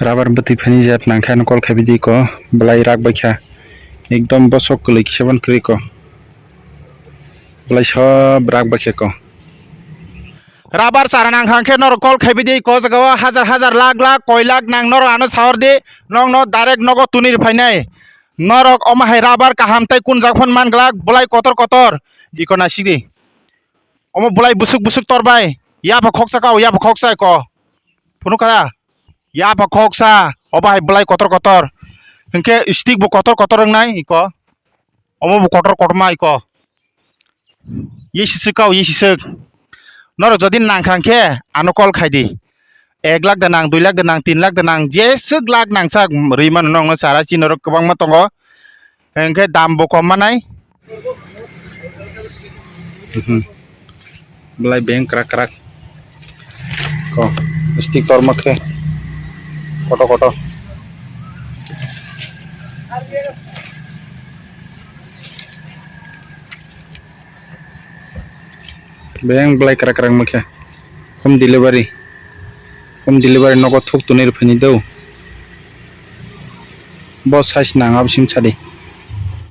Rabar beti phani jat nang khan kol khabi di ko blai rak baikha ekdom bosok kulik seban kri ko blai sob rak baikha ko rubber চারানাং হাংখে নর কল খাইবি দি ক জায়গা হাজার হাজার লাখ লাখ কয় লাখ নাং নর আনো সাওয়ার দি নং ন ডাইরেক্ট নগ তুনির ফাইনাই নরক অমাহাই রাবার কাহামতাই কুন জাগফন মানগ্লাক বলাই কতর কতর ইকো নাসিদি অম বলাই বুসুক বুসুক তরবাই ইয়া বা খকসা কাও ইয়া বা খকসা ক ফোনো কায়া ইয়া বা খকসা অবাহাই বলাই কতর কতর হিংকে স্টিক বো কতর কতর নাই ইক অম বো কতর কটমা ইক ইসিসক কাও ইসিসক নর যদি নাংখাংখে আনো কল খাইদি 1 লাখ দানাং 2 লাখ দানাং 3 লাখ দানাং जेसुक लाख नांगसाक रैमान नंग सारा चिनर गोबां मा दङ एंखे दाम बो कम मानाय blai beng krak krak ko stick tor makhe koto koto beng blai krak krak makhe home delivery nogo thuk tunir phani deu bo size nang absim chadi